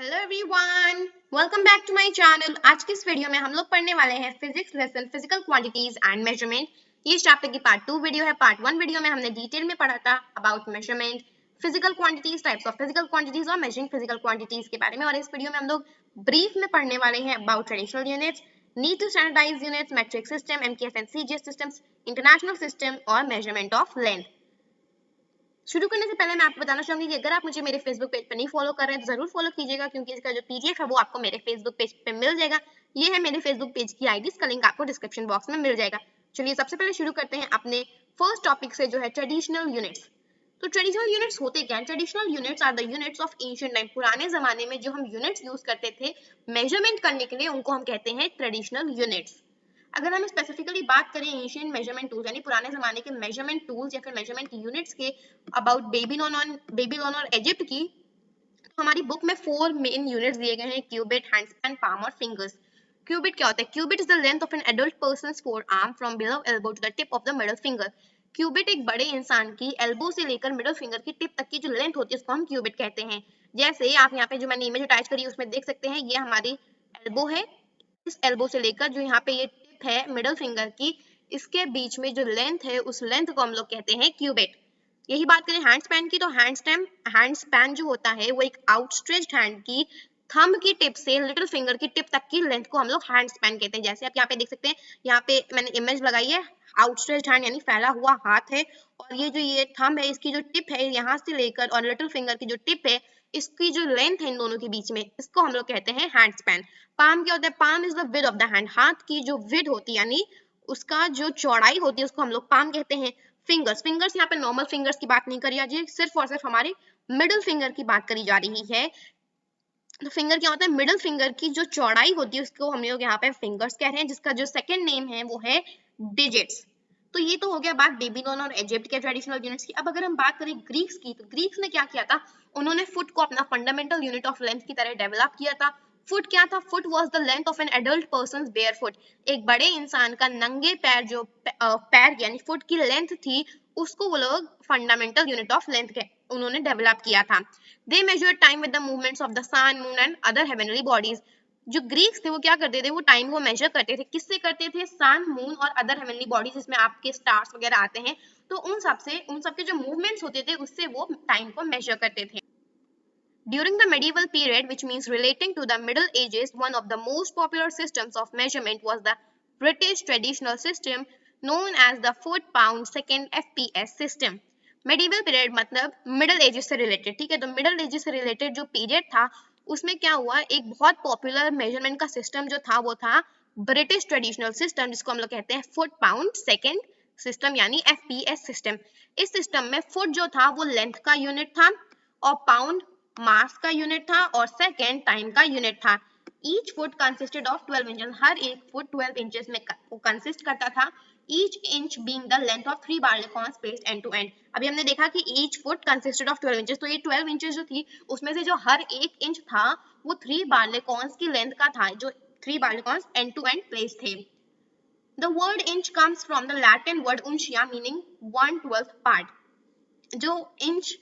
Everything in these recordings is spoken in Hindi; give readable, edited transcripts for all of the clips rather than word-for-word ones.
Hello everyone, welcome back to my channel. आज की इस वीडियो में हम लोग पढ़ने वाले हैं physics lesson physical quantities and measurement. ये इस चैप्टर की पार्ट 2 वीडियो है। पार्ट 1 वीडियो में हमने डिटेल में पढ़ा था about measurement, physical quantities, types of physical quantities और मेजरिंग फिजिकल क्वांटिटीज के बारे में। और इस वीडियो में हम लोग ब्रीफ में पढ़ने वाले हैं about traditional units, need to standardise units, metric system, MKF and CGS systems, international system और मेजरमेंट ऑफ लेंथ। शुरू करने से पहले मैं आपको बताना चाहूंगी कि अगर आप मुझे मेरे फेसबुक पेज पर नहीं फॉलो कर रहे हैं तो जरूर फॉलो कीजिएगा, क्योंकि इसका जो पीडीएफ है वो आपको मेरे फेसबुक पेज पे मिल जाएगा। ये है मेरे फेसबुक पेज की आईडी, इसका लिंक आपको डिस्क्रिप्शन बॉक्स में मिल जाएगा। चलिए सबसे पहले शुरू करते हैं अपने फर्स्ट टॉपिक से, जो है ट्रेडिशनल यूनिट्स। तो ट्रेडिशनल यूनिट्स होते क्या हैं? Traditional units are the units of ancient time. पुराने जमाने में जो हम यूनिट्स यूज करते थे मेजरमेंट करने के लिए, उनको हम कहते हैं ट्रेडिशनल यूनिट्स। अगर हम स्पेसिफिकली बात करें एशियन मेजरमेंट टूल्स यानी पुराने जमाने के मेजरमेंट टूल्स या फिर मेजरमेंट यूनिट्स के अबाउट बेबीलोन और इजिप्ट की, तो हमारी बुक में 4 मेन यूनिट्स दिए गए हैं: क्यूबिट, हैंडस्पैन, पाम और फिंगर्स। क्यूबिट क्या होता है? Cubit is the length of an adult person's forearm from below elbow to the tip of the middle finger. Cubit एक बड़े इंसान की एल्बो से लेकर मिडल फिंगर की टिप तक की जो लेंथ होती है उसको हम क्यूबिट कहते हैं। जैसे आप यहाँ पे जो मैंने इमेज अटैच करी है उसमें देख सकते हैं, ये हमारी एल्बो है। इस एल्बो से लेकर जो यहाँ पे ये टिप है मिडल फिंगर की, इसके बीच में जो लेंथ है उस लेंथ को हम लोग कहते हैं क्यूबिट। यही बात करें हैंड स्पैन की, तो हैंड स्पैन जो होता है वो एक आउटस्ट्रेच्ड हैंड की थंब की टिप से लिटिल फिंगर की टिप तक की लेंथ को हम लोग हैंड स्पैन कहते हैं। जैसे आप यहाँ पे देख सकते हैं, यहाँ पे मैंने इमेज लगाई है, आउटस्ट्रेच्ड हैंड यानी फैला हुआ हाथ है, और ये थंब है, इसकी जो टिप है यहाँ से लेकर और लिटिल फिंगर की जो टिप है, इसकी जो लेंथ है इन दोनों के बीच में, इसको हम लोग कहते हैं हैंड स्पैन। पाम क्या होता है? Palm is the width of the hand. हाथ की जो विड्थ होती है यानी उसका जो चौड़ाई होती है उसको हम लोग पाम कहते हैं। फिंगर्स यहाँ पे नॉर्मल फिंगर्स की बात नहीं करी जा रही है, सिर्फ और सिर्फ हमारे मिडिल फिंगर की बात करी जा रही है। तो फिंगर क्या होता है? मिडिल फिंगर की जो चौड़ाई होती है उसको हम लोग यहाँ पे फिंगर्स कह रहे हैं, जिसका जो सेकंड नेम है वो है डिजिट्स। तो ये तो हो गया बात बेबीलोन और इजिप्ट के ट्रेडिशनल यूनिट्स की। अब अगर हम बात करें ग्रीक्स की, तो ग्रीक्स ने क्या किया था? उन्होंने फुट को अपना फंडामेंटल यूनिट ऑफ लेंथ की तरह डेवलप किया था। फुट क्या था? Foot was the length of an adult person bear foot. एक बड़े इंसान का नंगे पैर, जो पैर यानी फुट की लेंथ थी, उसको वो लोग फंडामेंटल यूनिट ऑफ लेंथ के उन्होंने डेवलप किया था। They measure time with the movements of the sun, moon and other heavenly bodies. जो ग्रीक्स थे वो क्या करते थे? वो टाइम को मेजर करते थे। किससे करते थे? सन, मून और अदर हेवनली बॉडीज, जिसमें आपके स्टार्स वगैरह आते हैं, तो उन सब के जो मूवमेंट्स होते थे उससे वो टाइम को मेजर करते थे। During the medieval period, which means relating to the Middle Ages, one of the most popular systems of measurement was the British traditional system known as the foot-pound second (FPS) system. Medieval period मतलब Middle Ages से related, ठीक है? तो Middle Ages से related जो period था उसमें क्या हुआ, एक बहुत popular measurement का system जो था वो था British traditional system, जिसको हम लोग कहते हैं foot-pound second system यानी FPS system। इस system में foot जो था वो length का unit था और pound मास का यूनिट था और सेकेंड टाइम का यूनिट था। Each foot consisted of 12 inches. हर एक फुट 12 इंचेस में कंसिस्ट करता था। Each inch being the length of 3 barleycorns spaced end to end. अभी हमने देखा कि each foot consisted of 12 inches, तो ये 12 इंचेस जो थी उसमें से जो हर एक इंच था वो 3 बारलेकॉन्स की लेंथ का था, जो 3 बारलेकॉन्स एंड टू एंड प्लेस थे। The word inch comes from the Latin word uncia meaning 1/12 part. जो इंच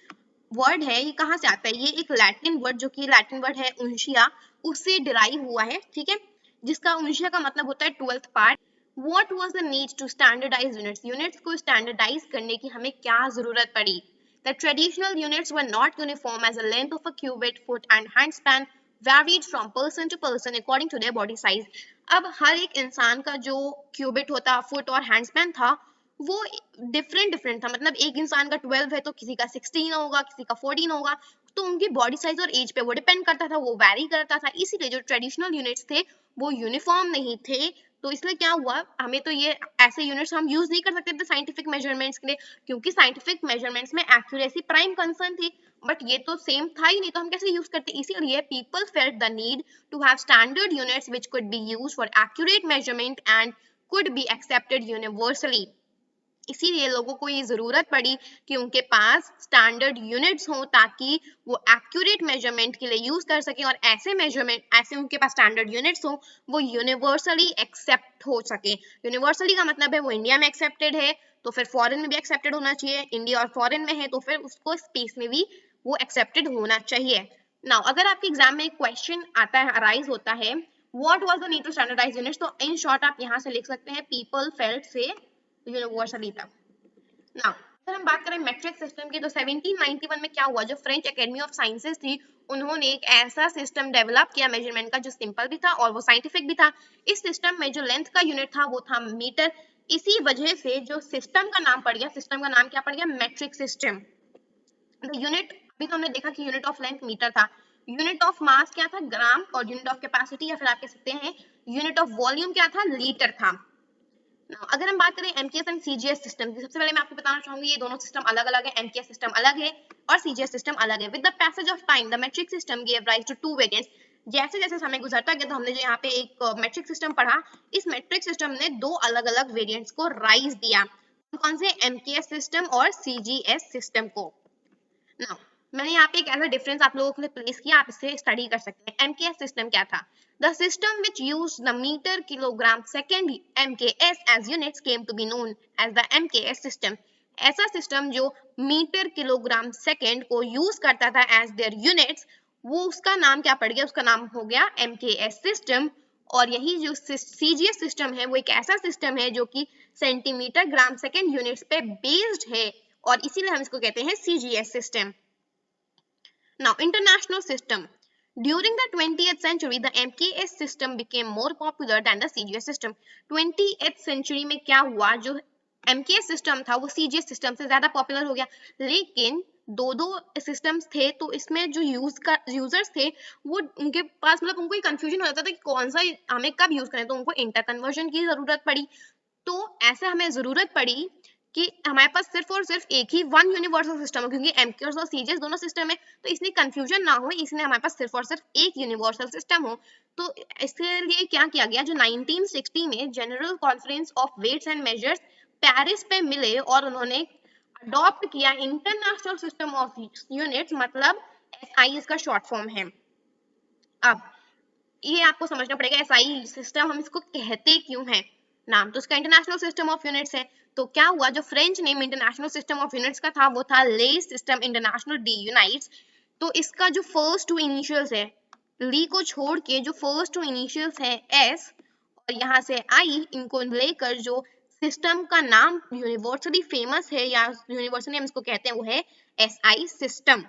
वर्ड है ये कहाँ से आता है? ये एक लैटिन वर्ड, जो कि लैटिन वर्ड है उंशिया, उससे डिराइव हुआ है, ठीक है, जिसका उंशिया का मतलब होता है 12th part. What was the need to standardize units? Units को स्टैंडर्डाइज करने की हमें क्या जरूरत पड़ी? The traditional units were not uniform as the length of a cubit, foot and handspan varied from person to person according to their body size. अब हर एक इंसान का जो क्यूबिट होता, फुट और हैंडस्पैन था वो डिफरेंट था। मतलब एक इंसान का 12 है तो किसी का 16 होगा, किसी का 14 होगा, तो उनकी बॉडी साइज और एज पे वो डिपेंड करता था, वो वैरी करता था। इसीलिए जो ट्रेडिशनल यूनिट्स थे वो यूनिफॉर्म नहीं थे। तो इसलिए क्या हुआ, हमें तो ये ऐसे यूनिट्स हम यूज नहीं कर सकते थे साइंटिफिक मेजरमेंट्स के लिए, क्योंकि साइंटिफिक मेजरमेंट्स में एक्यूरेसी प्राइम कंसर्न थी। बट ये तो सेम था ही नहीं, तो हम कैसे यूज करते? इसीलिए people felt the need to have standard units which could be used for accurate measurement and could be accepted universally. इसीलिए लोगों को ये जरूरत पड़ी कि उनके पास स्टैंडर्ड यूनिट्स हो, ताकि वो एक्यूरेट मेजरमेंट के लिए यूज कर सके, और ऐसे उनके पास स्टैंडर्ड यूनिट्स हो वो यूनिवर्सली एक्सेप्ट हो सके। यूनिवर्सली का मतलब है वो इंडिया में एक्सेप्टेड है तो फिर फॉरेन में भी एक्सेप्टेड होना चाहिए, इंडिया और फॉरेन में है तो फिर उसको स्पेस में भी वो एक्सेप्टेड होना चाहिए। नाउ अगर आपके एग्जाम में एक क्वेश्चन आता है, अराइज होता है, what was the need to standardise units, तो इन शॉर्ट आप यहाँ से लिख सकते हैं पीपल फेल्ट से यूनिवर्सली तक। नाउ अगर हम बात करें मैट्रिक सिस्टम की, तो 1791 में क्या हुआ, जो फ्रेंच एकेडमी ऑफ साइंसेस थी, उन्होंने एक ऐसा सिस्टम डेवलप किया मेजरमेंट का जो सिंपल भी था और वो साइंटिफिक भी था। इस सिस्टम में जो लेंथ का यूनिट था वो था मीटर। इसी वजह से जो सिस्टम का नाम पड़ गया, सिस्टम का नाम क्या पड़ गया, मैट्रिक सिस्टम। द यूनिट, अभी तो हमने देखा कि यूनिट ऑफ लेंथ मीटर था, यूनिट ऑफ मास क्या था, ग्राम, और यूनिट ऑफ कैपेसिटी या फिर आप कह सकते हैं यूनिट ऑफ वॉल्यूम क्या था, लीटर था। Now, अगर हम बात करें एमकेएस एंड सीजीएस सिस्टम की, सबसे पहले मैं आपको बताना चाहूंगी ये दोनों सिस्टम अलग अलग है, एमकेएस सिस्टम अलग है और सीजीएस सिस्टम अलग है। With the passage of time the metric system give rise to two variants. जैसे जैसे समय गुजरता गया तो हमने जो यहाँ पे एक मेट्रिक सिस्टम पढ़ा, इस मेट्रिक सिस्टम ने दो अलग अलग वेरिएंट्स को राइज दिया। कौन से, एमकेएस सिस्टम और सीजीएस सिस्टम को। नाउ मैंने यहाँ पे एक ऐसा डिफरेंस आप लोगों के लिए प्लेस किया, आप इसे स्टडी कर सकते हैं। एमकेएस सिस्टम क्या था, the system which used the meter kilogram second MKS as units came to be known as the MKS system। ऐसा सिस्टम जो मीटर किलोग्राम सेकेंड को यूज करता था एज देयर यूनिट्स, वो उसका नाम क्या पड़ गया, उसका नाम हो गया एमकेएस सिस्टम। और यही जो सीजीएस सिस्टम है वो एक ऐसा सिस्टम है जो कि सेंटीमीटर ग्राम सेकेंड यूनिट्स पे बेस्ड है और इसीलिए हम इसको कहते हैं CGS system. Now, international system. During the 20th century, the MKS system became more popular than the CGS system. 20th century में क्या हुआ, जो MKS system था वो CGS system से ज़्यादा popular हो गया, लेकिन दो दो सिस्टम्स थे तो इसमें जो यूजर्स थे वो उनके पास मतलब उनको कंफ्यूजन हो जाता था कि कौन सा हमें कब यूज करें, तो उनको इंटर कन्वर्जन की जरूरत पड़ी। तो ऐसे हमें जरूरत पड़ी कि हमारे पास सिर्फ और सिर्फ एक ही वन यूनिवर्सल सिस्टम है, क्योंकि एमकेएस और सीजीएस दोनों सिस्टम है, तो इसलिए कंफ्यूजन ना हो, इसलिए हमारे पास सिर्फ और सिर्फ एक यूनिवर्सल सिस्टम हो। तो इसके लिए क्या किया गया, जो 1960 में general conference of weights and measures Paris पे मिले और उन्होंने अडॉप्ट किया इंटरनेशनल सिस्टम ऑफ यूनिट्स, मतलब एसआई इसका शॉर्ट फॉर्म है। अब ये आपको समझना पड़ेगा एसआई सिस्टम हम इसको कहते क्यों हैं, नाम तो इसका इंटरनेशनल सिस्टम ऑफ यूनिट्स है। तो क्या हुआ, जो French name international system of units का था वो था ले सिस्टम इंटरनेशनल डी यूनाइट्स। तो इसका जो फर्स्ट टू इनिशियल्स है, ली को छोड़ के जो फर्स्ट टू इनिशियल्स है एस और यहाँ से आई, इनको लेकर जो सिस्टम का नाम यूनिवर्सली फेमस है या यूनिवर्सली हम इसको कहते हैं वो है एसआई सिस्टम।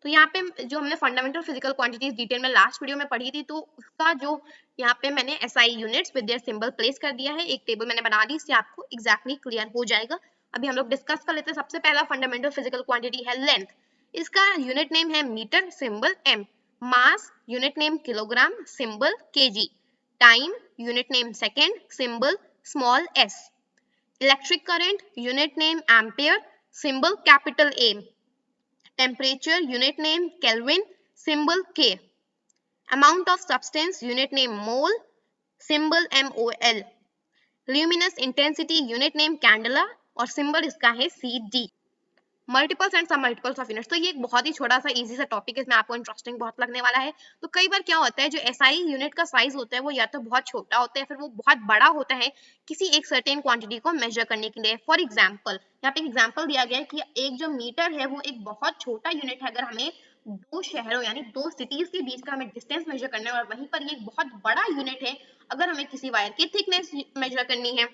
तो यहाँ पे जो हमने फंडामेंटल फिजिकल क्वांटिटीज डिटेल में लास्ट वीडियो में पढ़ी थी, तो उसका जो यहाँ पे मैंने SI units with their symbol place कर दिया है, एक टेबल मैंने बना दी, इससे आपको एग्जैक्टली क्लियर हो जाएगा। अभी हम लोग डिस्कस कर लेते हैं। सबसे पहला फंडामेंटल फिजिकल क्वांटिटी है लेंथ, इसका यूनिट नेम है metre, symbol m. Mass unit name kilogram, symbol kg. Time unit name second, symbol small s. Electric current unit name ampere, symbol capital A. Temperature unit name Kelvin, symbol K. Amount of substance unit name mole, symbol MOL. Luminous intensity unit name candela और symbol इसका है CD. मल्टीपल्स एंड सब मल्टीपल्स ऑफ यूनिट्स, तो ये एक बहुत ही छोटा सा इजी सा टॉपिक है, इसमें आपको इंटरेस्टिंग बहुत लगने वाला है। तो कई बार क्या होता है, जो एसआई यूनिट का साइज होता है वो या तो बहुत छोटा होता है फिर वो बहुत बड़ा होता है किसी एक सर्टेन क्वांटिटी को मेजर करने के लिए। फॉर एग्जांपल यहाँ पे एग्जांपल दिया गया है कि एक जो मीटर है वो एक बहुत छोटा यूनिट है, अगर हमें दो शहरों यानी दो सिटीज के बीच का हमें डिस्टेंस मेजर करना है, और वहीं पर ये एक बहुत बड़ा यूनिट है अगर हमें किसी वायर की थिकनेस मेजर करनी है।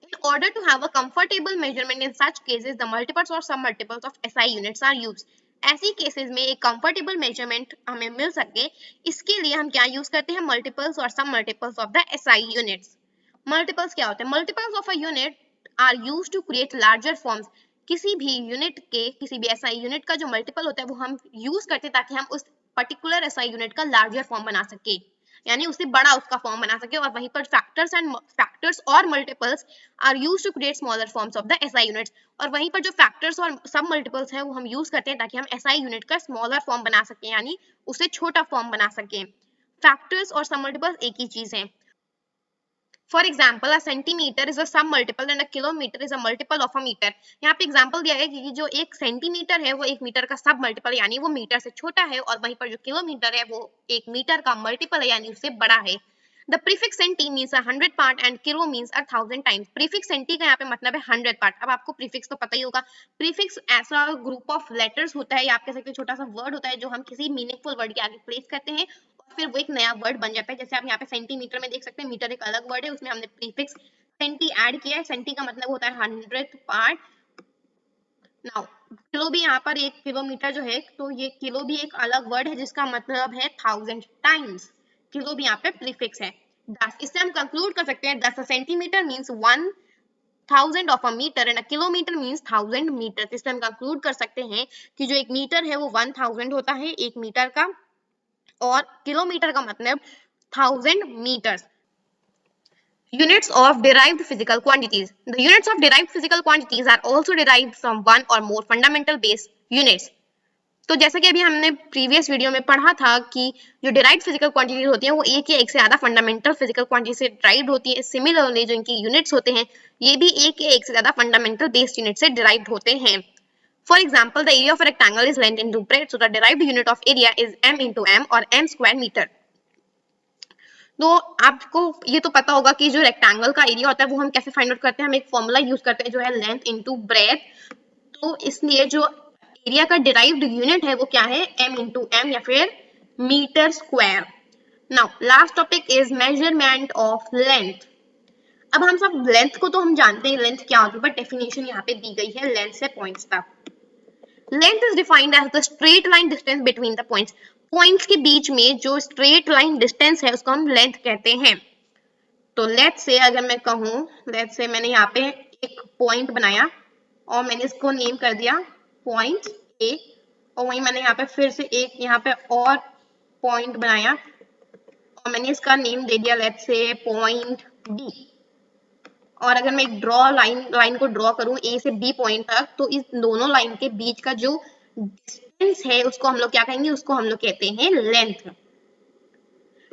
In order to have a comfortable measurement in such cases, the multiples or submultiples of SI units are used. ऐसी केसेस में एक कंफर्टेबल मेजरमेंट हमें मिल सके, इसके लिए हम क्या यूज करते हैं, मल्टीपल्स और sub multiples of the SI units. Multiples क्या होते हैं, multiples of a unit are used to create larger forms. किसी भी यूनिट के, किसी भी एसआई यूनिट का जो मल्टीपल होता है वो हम यूज करते हैं ताकि हम उस पर्टिकुलर एसआई यूनिट का लार्जर फॉर्म बना सके, यानी उससे बड़ा उसका फॉर्म बना सके। और वहीं पर फैक्टर्स और multiples are used to create smaller forms of the SI units. और वहीं पर जो फैक्टर्स और सब मल्टीपल्स हैं वो हम यूज करते हैं ताकि हम एसआई यूनिट का स्मॉलर फॉर्म बना सकें, यानी उसे छोटा फॉर्म बना सकें। फैक्टर्स और सब मल्टीपल्स एक ही चीज है। For example, a centimeter is a submultiple and a kilometer is a multiple of a meter. यहाँ पे एग्जांपल दिया है कि जो एक सेंटीमीटर है वो एक मीटर का सब मल्टीपल यानी वो मीटर से छोटा है, और वहीं पर जो किलोमीटर है वो एक मीटर का मल्टीपल है यानी उससे बड़ा है। The prefix centi means 100 part and kilo means 1000 times. Prefix centi का यहाँ पे मतलब है 100 पार्ट। अब आपको प्रीफिक्स तो पता ही होगा, प्रीफिक्स ऐसा ग्रुप ऑफ लेटर्स होता है या आप कह सकते हैं छोटा सा वर्ड होता है जो हम किसी मीनिंगफुल वर्ड के आगे प्लेस करते हैं और फिर वो एक नया वर्ड बन जाता है। जैसे आप यहाँ पे सेंटीमीटर में देख सकते हैं, मीटर एक अलग वर्ड है, उसमें हमने प्रीफिक्स सेंटी ऐड किया है। सेंटी का मतलब होता है 100th पार्ट। नाउ किलो भी यहाँ पर एक किलोमीटर जो है, तो ये किलो भी एक अलग वर्ड है जिसका मतलब है 1000 टाइम्स। किलो भी यहाँ पे प्रीफिक्स है। 10, इससे हम कंक्लूड कर सकते हैं 10 centimetre means 1000 of a metre and a kilometre means 1000 metre. इससे हम कंक्लूड कर सकते हैं कि जो एक मीटर है वो 1000 होता है एक मीटर का, और किलोमीटर का मतलब 1000 metres. Units of derived physical quantities. The units of derived physical quantities are also derived from one or more fundamental base units. तो जैसा कि अभी हमने प्रीवियस वीडियो में पढ़ा था कि जो डिराइव्ड फिजिकल क्वांटिटीज होती हैं वो एक या एक से ज्यादा फंडामेंटल फिजिकल क्वांटिटी से डिराइव्ड होती है। सिमिलरली जो इनकी यूनिट्स होते हैं ये भी एक या एक से ज्यादा फंडामेंटल बेस यूनिट से डिराइव्ड होते हैं। For example the area of a rectangle is length into breadth, so the derived unit of area is m into m और m स्क्वायर मीटर। तो आपको ये तो पता होगा कि जो रेक्टेंगल का एरिया होता है वो हम कैसे फाइंड आउट करते हैं, हम एक फॉर्मूला यूज करते हैं जो है लेंथ इनटू ब्रेड्थ। तो इसलिए जो एरिया का डिराइव्ड यूनिट है वो क्या है, m इंटू m या फिर metre square. Now last topic is measurement of length. अब हम सब लेंथ को तो हम जानते हैं लेंथ क्या होती है, बट डेफिनेशन यहाँ पे दी गई है लेंथ से पॉइंट्स तक। Length is defined as the straight line distance between the points. Points के बीच में जो straight line distance है उसको हम length कहते हैं। तो let's say अगर मैं कहूँ, let's say मैंने यहाँ पे एक point बनाया और मैंने इसको नेम कर दिया point A, और वहीं मैंने यहाँ पे फिर से एक यहाँ पे और point बनाया और मैंने इसका नेम दे दिया let's say point B। और अगर मैं एक लाइन को ड्रॉ करूं ए से बी पॉइंट तक, तो इस दोनों लाइन के बीच का जो डिस्टेंस है उसको हम लोग क्या कहेंगे, उसको हम लोग कहते हैं length.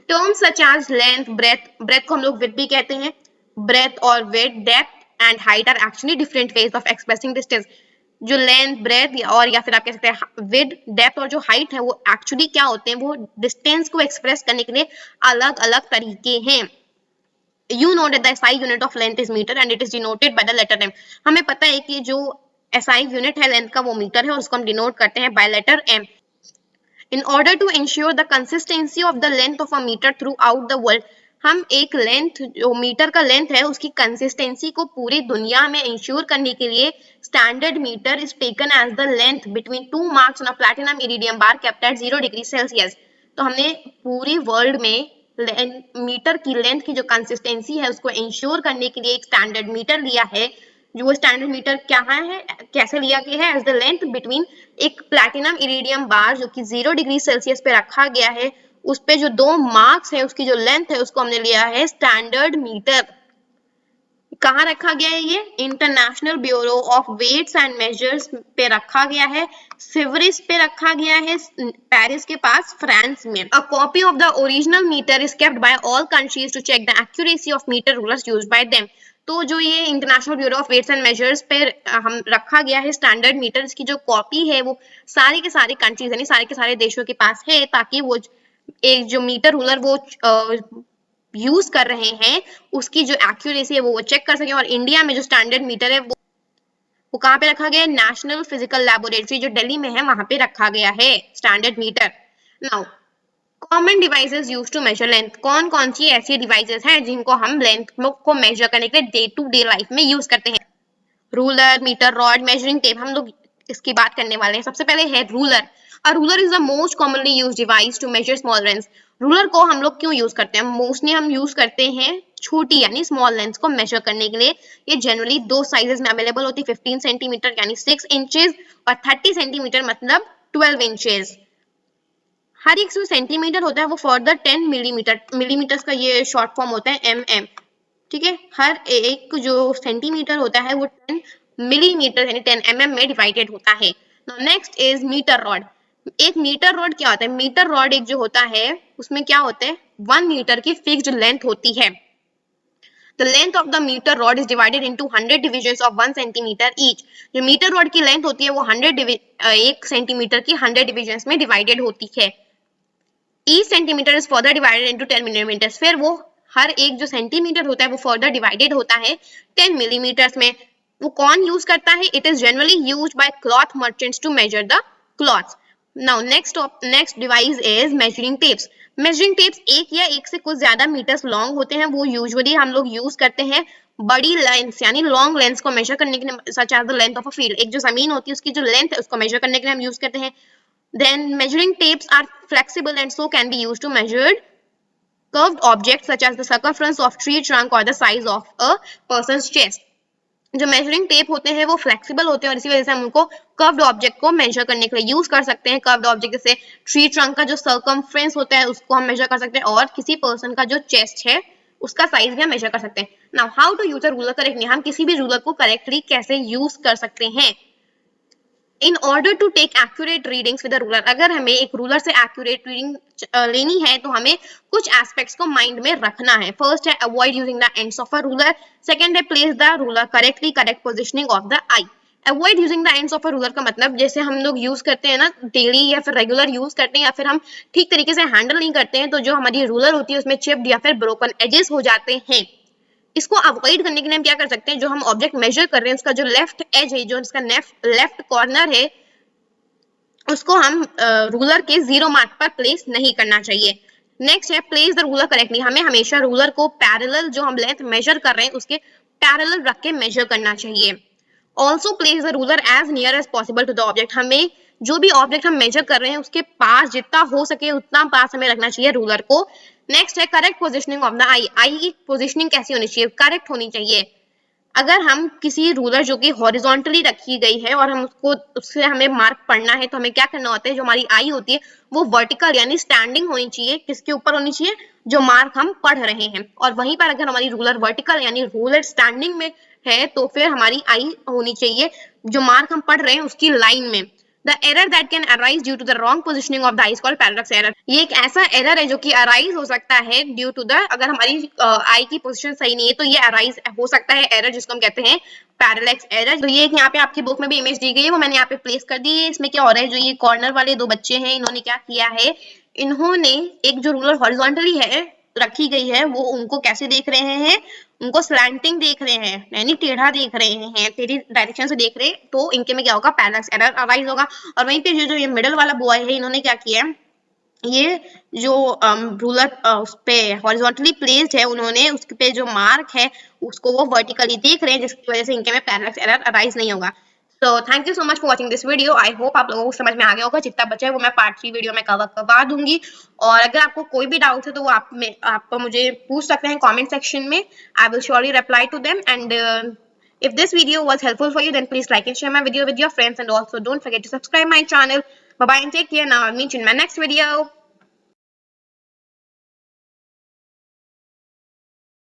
Terms such as length, breadth को हम लोग विड्थ भी कहते हैं। ब्रेथ और width, depth and height are actually different ways of expressing distance. जो लेंथ, ब्रेथ और या फिर आप कह सकते हैं विड्थ, डेप्थ और जो हाइट है वो एक्चुअली क्या होते हैं, वो डिस्टेंस को एक्सप्रेस करने के लिए अलग अलग तरीके हैं। You know that the SI unit of length is meter and it is denoted by the letter m. हमें पता है कि जो SI यूनिट है लेंथ का वो मीटर है और उसको हम डिनोट करते हैं by letter m. In order to ensure the consistency of the length of a meter throughout the world, हम एक लेंथ जो मीटर का लेंथ है उसकी कंसिस्टेंसी को पूरी दुनिया में इंश्योर करने के लिए standard metre is taken as the length between two marks on a platinum iridium bar kept at 0 degree Celsius. तो हमने पूरी वर्ल्ड में मीटर की लेंथ की जो कंसिस्टेंसी है उसको इंश्योर करने के लिए एक स्टैंडर्ड मीटर लिया है। जो स्टैंडर्ड मीटर क्या है, कैसे लिया गया है, एज द लेंथ बिटवीन एक प्लैटिनम इरिडियम बार जो कि 0 डिग्री सेल्सियस पे रखा गया है, उस पे जो 2 मार्क्स है उसकी जो लेंथ है उसको हमने लिया है स्टैंडर्ड मीटर। कहाँ रखा गया है ये, international bureau of weights and measures पे रखा गया है, सिवरिस पे रखा गया है पेरिस के पास फ्रांस में। A copy of the original metre is kept by all countries to check the accuracy of metre rulers used by them. तो जो ये international bureau of weights and measures पे हम रखा गया है स्टैंडर्ड मीटर, इसकी जो कॉपी है वो सारे के सारे कंट्रीज यानी सारे के सारे देशों के पास है, ताकि वो एक जो मीटर रूलर वो यूज कर रहे हैं उसकी जो एक्यूरेसी है वो चेक कर सके। और इंडिया में जो स्टैंडर्ड मीटर है वो कहाँ पे रखा गया है, नेशनल फिजिकल लैबोरेटरी जो दिल्ली में है वहां पे रखा गया है standard metre. Now common devices used to measure length, कौन कौन सी ऐसी डिवाइसेस हैं जिनको हम लेंथ को मेजर करने के लिए डे टू डे लाइफ में यूज करते हैं। Ruler, metre rod, measuring tape, हम लोग इसकी बात करने वाले हैं। सबसे पहले है ruler. A ruler is the most commonly used device to measure small length. Ruler को हम लोग क्यों यूज करते हैं, मोस्टली हम यूज करते हैं छोटी यानी स्मॉल लेंथ को मेजर करने के लिए। ये जनरली दो साइजेस में अवेलेबल होती है, 15 सेंटीमीटर यानी 6 इंचेस और 30 सेंटीमीटर मतलब 12 इंचेस। हर एक जो सेंटीमीटर होता है वो फर्दर 10 मिलीमीटर का ये शॉर्ट फॉर्म होता है mm, ठीक है। हर एक जो सेंटीमीटर होता है वो 10 मिलीमीटर यानी 10 mm में डिवाइडेड होता है। Next is metre rod. एक मीटर रॉड क्या होता है, मीटर रॉड एक जो होता है उसमें क्या होता है, 1 मीटर की फिक्स्ड लेंथ होती है। The length of the meter rod is divided into 100 divisions of 1 centimeter each. जो मीटर रॉड की लेंथ होती है वो 1 सेंटीमीटर की 100 डिविजन्स में डिवाइडेड होती है। Each centimeter is further divided into 10 millimeters. फिर वो हर एक जो सेंटीमीटर होता है वो फर्दर डिवाइडेड होता है 10 मिलीमीटर्स में। वो कौन यूज करता है? It is generally use by cloth merchants to measure the cloths. Now next device is measuring tapes. Measuring tapes एक या एक से कुछ ज्यादा मीटर्स लॉन्ग होते हैं। वो यूजुअली हम लोग यूज करते हैं बड़ी लेंथ यानी लॉन्ग लेंथ को मेजर करने के लिए, such as the length of a field. एक जो जमीन होती है उसकी जो लेंथ है उसको मेजर करने के लिए हम यूज करते हैं। Then measuring tapes are flexible and so can be used to measure curved objects such as the circumference of tree trunk or the size of a person's chest। जो मेजरिंग टेप होते हैं वो फ्लेक्सिबल होते हैं और इसी वजह से हम उनको कर्व्ड ऑब्जेक्ट को मेजर करने के लिए यूज कर सकते हैं। कर्व्ड ऑब्जेक्ट जैसे ट्री ट्रंक का जो सर्कमफ्रेंस होता है उसको हम मेजर कर सकते हैं और किसी पर्सन का जो चेस्ट है उसका साइज भी हम मेजर कर सकते हैं। Now how to use a ruler correctly. हम किसी भी रूलर को करेक्टली कैसे यूज कर सकते हैं? In order to take accurate readings with a ruler. अगर हमें एक रूलर से एक्यूरेट रीडिंग लेनी है तो हमें कुछ एस्पेक्ट्स को माइंड में रखना है। फर्स्ट है avoid using the ends of a ruler. Second है place the ruler correctly, correct positioning of the eye. Avoid using the ends of a ruler का मतलब जैसे हम लोग यूज करते हैं ना डेली या फिर रेगुलर यूज करते हैं या फिर हम ठीक तरीके से हैंडल नहीं करते हैं तो जो हमारी रूलर होती है उसमें चिप्ड या फिर ब्रोकन एजेस हो जाते हैं। इसको अवॉइड करने के लिए हम क्या कर सकते हैं? जो हम ऑब्जेक्ट मेजर कर रहे हैं उसका जो लेफ्ट एज है, जो इसका लेफ्ट कॉर्नर है, उसको हम रूलर के 0 मार्क पर प्लेस नहीं करना चाहिए। नेक्स्ट है प्लेस द रूलर करेक्टली। हमें हमेशा रूलर को पैरेलल, जो हम लेंथ मेजर कर रहे हैं उसके पैरेलल रख के मेजर करना चाहिए। Also place the ruler as near as possible to the object. हमें जो भी ऑब्जेक्ट हम मेजर कर रहे हैं उसके पास जितना हो सके उतना पास हमें रखना चाहिए रूलर को। नेक्स्ट है करेक्ट पोजिशनिंग ऑफ द आई। आई की पोजिशनिंग कैसी होनी चाहिए? करेक्ट होनी चाहिए। अगर हम किसी रूलर जो कि हॉरिजॉन्टली रखी गई है और हम उसको उससे हमें मार्क पढ़ना है तो हमें क्या करना होता है? जो हमारी आई होती है वो वर्टिकल यानी स्टैंडिंग होनी चाहिए। किसके ऊपर होनी चाहिए? जो मार्क हम पढ़ रहे हैं। और वहीं पर अगर हमारी रूलर वर्टिकल यानी रूलर स्टैंडिंग में है तो फिर हमारी आई होनी चाहिए जो मार्क हम पढ़ रहे हैं उसकी लाइन में। The error that can arise due to the wrong positioning of the eye is called parallax error। ये एक ऐसा एरर है जो कि अराइज हो सकता है ड्यू टू द, अगर हमारी आई की पोजीशन सही नहीं है तो ये अराइज हो सकता है एरर जिसको हम कहते हैं पैरेलैक्स एरर। तो ये यहाँ पे आपकी बुक में भी इमेज दी गई है वो मैंने यहाँ पे प्लेस कर दी है। इसमें क्या हो रहा है? जो ये कॉर्नर वाले दो बच्चे हैं इन्होंने क्या किया है? इन्होंने एक जो रूलर हॉरिजॉन्टली है रखी गई है वो उनको कैसे देख रहे हैं? उनको स्लैंटिंग देख रहे हैं यानी टेढ़ा देख रहे हैं, टेढ़ी डायरेक्शन से देख रहे हैं। तो इनके में क्या होगा? पैरेलैक्स एरर अराइज होगा। और वहीं पे जो ये मिडिल वाला बॉय है इन्होंने क्या किया है? ये जो रूलर उस पे हॉरिजॉन्टली प्लेस्ड है उन्होंने उस पे जो मार्क है उसको वो वर्टिकली देख रहे हैं जिसकी वजह से इनके में पैरेलैक्स एरर अराइज नहीं होगा। तो thank you so much for watching this video. I hope आप लोगों को समझ में आ गया होगा। जितना बचा है वो मैं पार्ट 3 वीडियो में कवर करवा दूंगी। और अगर आपको कोई भी डाउट है तो वो आप मुझे पूछ सकते हैं कमेंट सेक्शन में। I will surely reply to them and if this video was helpful for you then please like and share my video with your friends and also don't forget to subscribe my channel. Bye bye and take care. Now I'll meet you in my next video.